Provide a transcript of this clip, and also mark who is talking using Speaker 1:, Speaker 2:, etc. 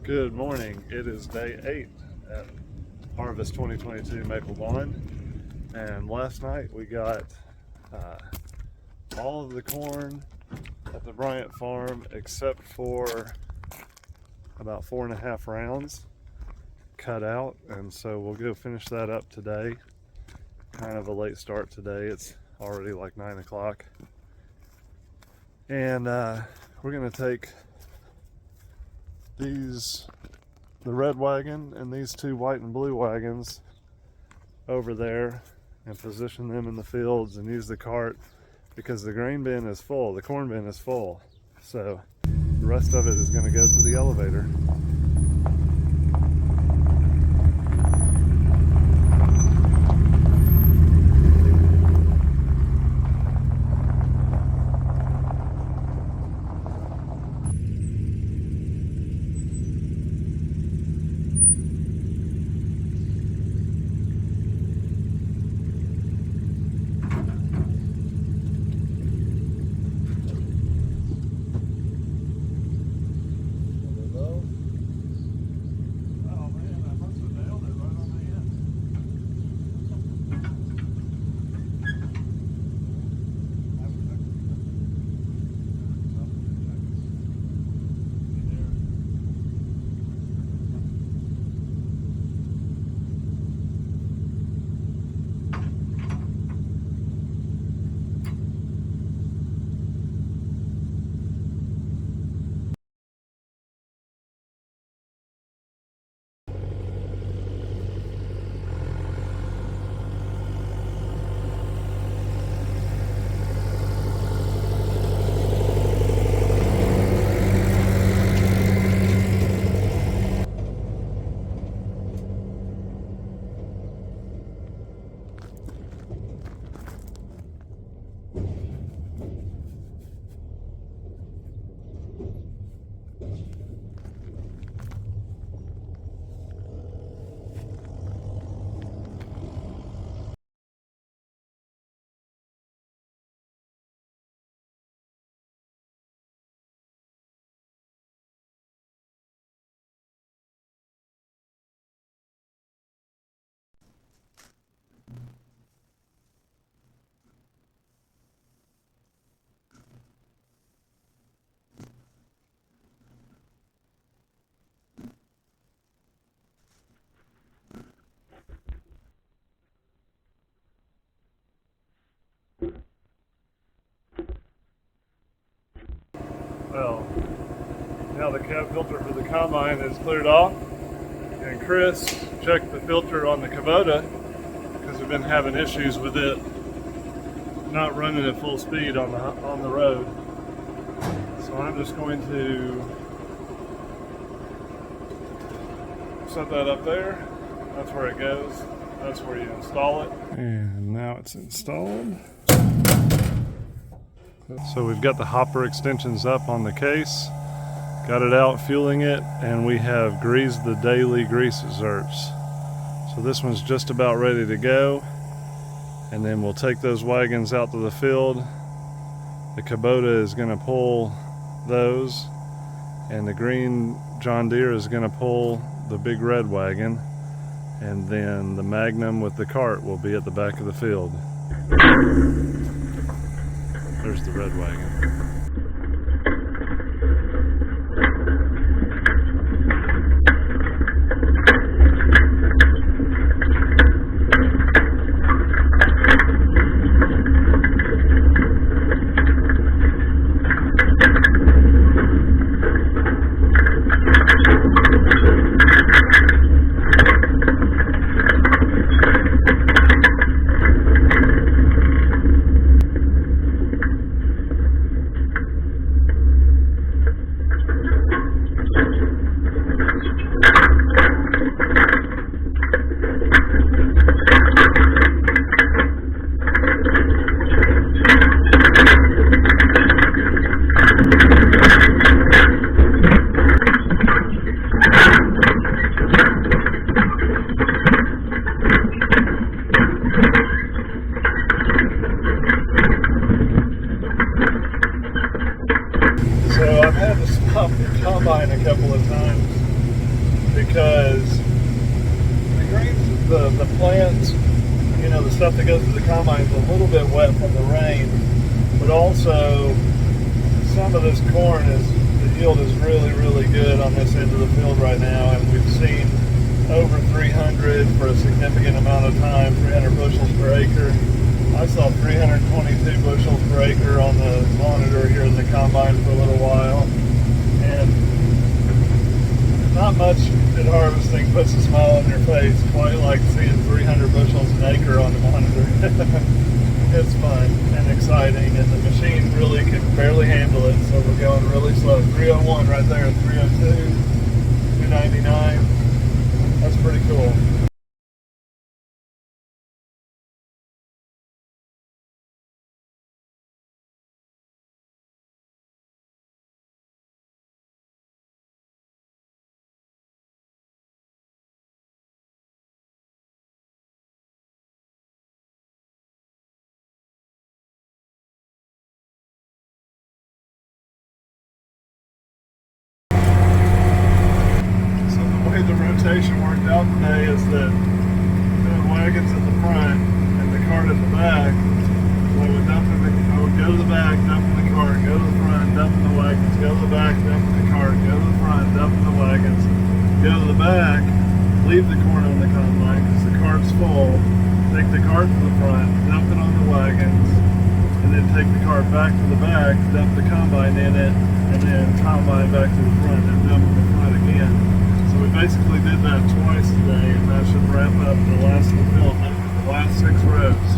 Speaker 1: Good morning. It is day 8 at Harvest 2022 Maple Lawn, and last night we got all of the corn at the Bryant farm except for about 4.5 rounds cut out, and so we'll go finish that up today. Kind of a late start today. It's already like 9 o'clock, and we're gonna take the red wagon and these two white and blue wagons over there and position them in the fields and use the cart because the grain bin is full, the corn bin is full. So the rest of it is going to go to the elevator. Well, now the cab filter for the combine is cleared off, and Chris checked the filter on the Kubota because we've been having issues with it not running at full speed on the road. So I'm just going to set that up there. That's where it goes. That's where you install it. And now it's installed. So we've got the hopper extensions up on the case, got it out, fueling it, and we have greased the daily grease zerks. So this one's just about ready to go, and then we'll take those wagons out to the field. The Kubota is going to pull those, and the green John Deere is going to pull the big red wagon, and then the Magnum with the cart will be at the back of the field. There's the red wagon. because the grains, the plants, you know, the stuff that goes to the combine is a little bit wet from the rain, but also some of this corn the yield is really, really good on this end of the field right now, and we've seen over 300 for a significant amount of time, 300 bushels per acre. I saw 322 bushels per acre on the monitor here in the combine for a little while, and not much at harvesting puts a smile on your face quite like seeing 300 bushels an acre on the monitor. It's fun and exciting, and the machine really can barely handle it, so we're going really slow. 301 right there, 302, 299. That's pretty cool. The rotation worked out today is that the wagon's at the front and the cart at the back. So I would go to the back, dump in the cart, go to the front, dump in the wagons, go to the back, dump in the cart, go to the front, dump in the wagons, go to the back, leave the corn on the combine because the cart's full, take the cart to the front, dump it on the wagons, and then take the cart back to the back, dump the combine in it, and then combine back to the front and dump in the front again. We basically did that twice today, and that should wrap up the last of the field, the last 6 rows.